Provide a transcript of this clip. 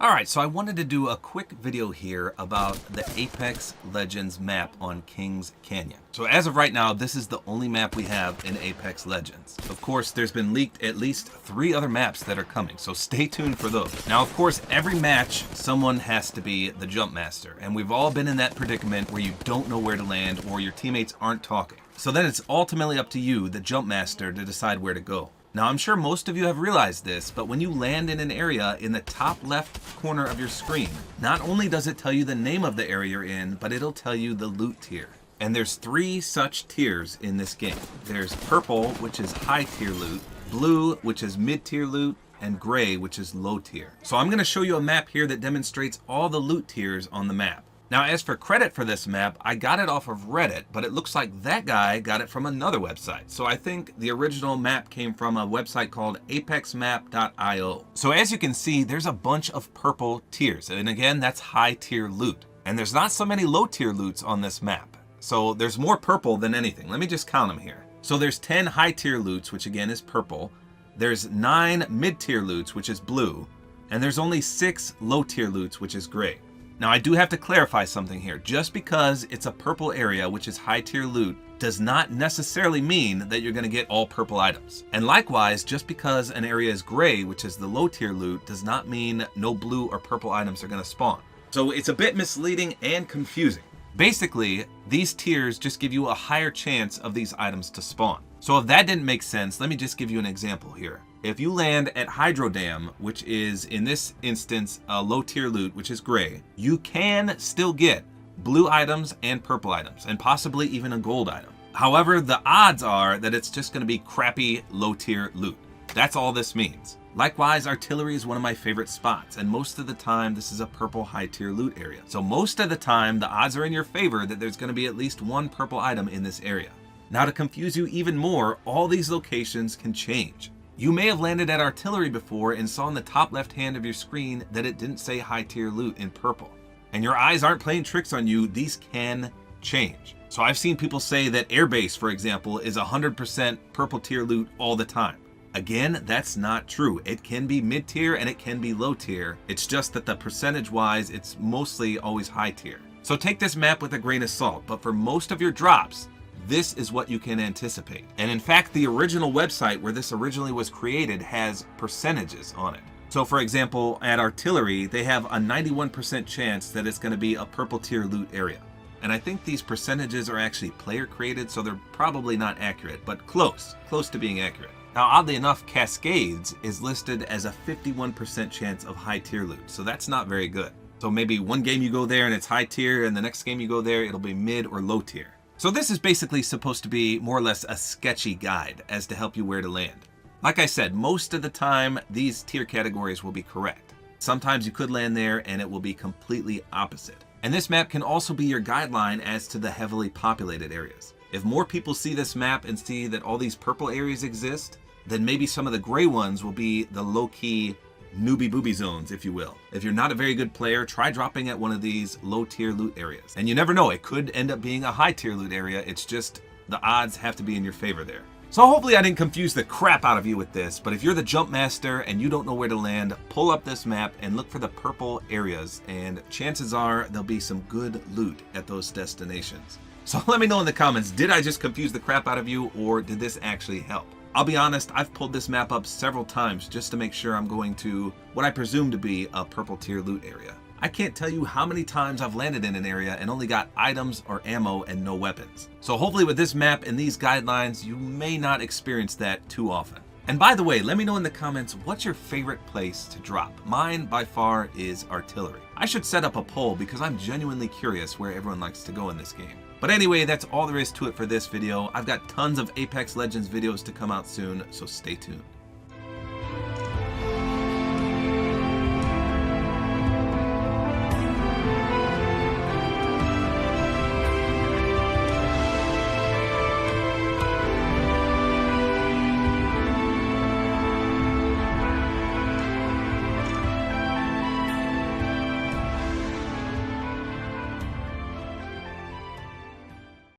Alright, so I wanted to do a quick video here about the Apex Legends map on Kings Canyon. So as of right now, this is the only map we have in Apex Legends. Of course, there's been leaked at least 3 other maps that are coming, so stay tuned for those. Now, of course, every match, someone has to be the jump master, and we've all been in that predicament where you don't know where to land or your teammates aren't talking. So then it's ultimately up to you, the jump master, to decide where to go. Now, I'm sure most of you have realized this, but when you land in an area in the top left corner of your screen, not only does it tell you the name of the area you're in, but it'll tell you the loot tier. And there's 3 such tiers in this game. There's purple, which is high tier loot, blue, which is mid tier loot, and gray, which is low tier. So I'm going to show you a map here that demonstrates all the loot tiers on the map. Now, as for credit for this map, I got it off of Reddit, but it looks like that guy got it from another website. So I think the original map came from a website called apexmap.io. So as you can see, there's a bunch of purple tiers. And again, that's high tier loot. And there's not so many low tier loots on this map. So there's more purple than anything. Let me just count them here. So there's 10 high tier loots, which again is purple. There's 9 mid tier loots, which is blue. And there's only 6 low tier loots, which is gray. Now, I do have to clarify something here. Just because it's a purple area, which is high tier loot, does not necessarily mean that you're going to get all purple items. And likewise, just because an area is gray, which is the low tier loot, does not mean no blue or purple items are going to spawn. So it's a bit misleading and confusing. Basically, these tiers just give you a higher chance of these items to spawn. So if that didn't make sense, let me just give you an example here. If you land at Hydro Dam, which is in this instance a low tier loot, which is gray, you can still get blue items and purple items, and possibly even a gold item. However, the odds are that it's just going to be crappy low tier loot. That's all this means. Likewise, artillery is one of my favorite spots, and most of the time this is a purple high tier loot area. So most of the time the odds are in your favor that there's going to be at least one purple item in this area. Now, to confuse you even more, all these locations can change. You may have landed at artillery before and saw in the top left hand of your screen that it didn't say high tier loot in purple. And your eyes aren't playing tricks on you, these can change. So I've seen people say that airbase, for example, is 100% purple tier loot all the time. Again, that's not true. It can be mid tier and it can be low tier. It's just that the percentage wise, it's mostly always high tier. So take this map with a grain of salt, but for most of your drops, this is what you can anticipate. And in fact, the original website where this originally was created has percentages on it. So for example, at artillery, they have a 91% chance that it's going to be a purple tier loot area. And I think these percentages are actually player created, so they're probably not accurate, but close to being accurate. Now, oddly enough, Cascades is listed as a 51% chance of high tier loot, so that's not very good. So maybe one game you go there and it's high tier, and the next game you go there, it'll be mid or low tier. So this is basically supposed to be more or less a sketchy guide as to help you where to land. Like I said, most of the time, these tier categories will be correct. Sometimes you could land there and it will be completely opposite. And this map can also be your guideline as to the heavily populated areas. If more people see this map and see that all these purple areas exist, then maybe some of the gray ones will be the low-key newbie booby zones, if you will. If you're not a very good player, try dropping at one of these low tier loot areas. And you never know, it could end up being a high tier loot area. It's just the odds have to be in your favor there. So hopefully I didn't confuse the crap out of you with this, but if you're the jump master and you don't know where to land, pull up this map and look for the purple areas, and chances are there'll be some good loot at those destinations. So let me know in the comments, did I just confuse the crap out of you, or did this actually help? I'll be honest, I've pulled this map up several times just to make sure I'm going to what I presume to be a purple tier loot area. I can't tell you how many times I've landed in an area and only got items or ammo and no weapons. So hopefully with this map and these guidelines, you may not experience that too often. And by the way, let me know in the comments, what's your favorite place to drop? Mine by far is artillery. I should set up a poll because I'm genuinely curious where everyone likes to go in this game. But anyway, that's all there is to it for this video. I've got tons of Apex Legends videos to come out soon, so stay tuned.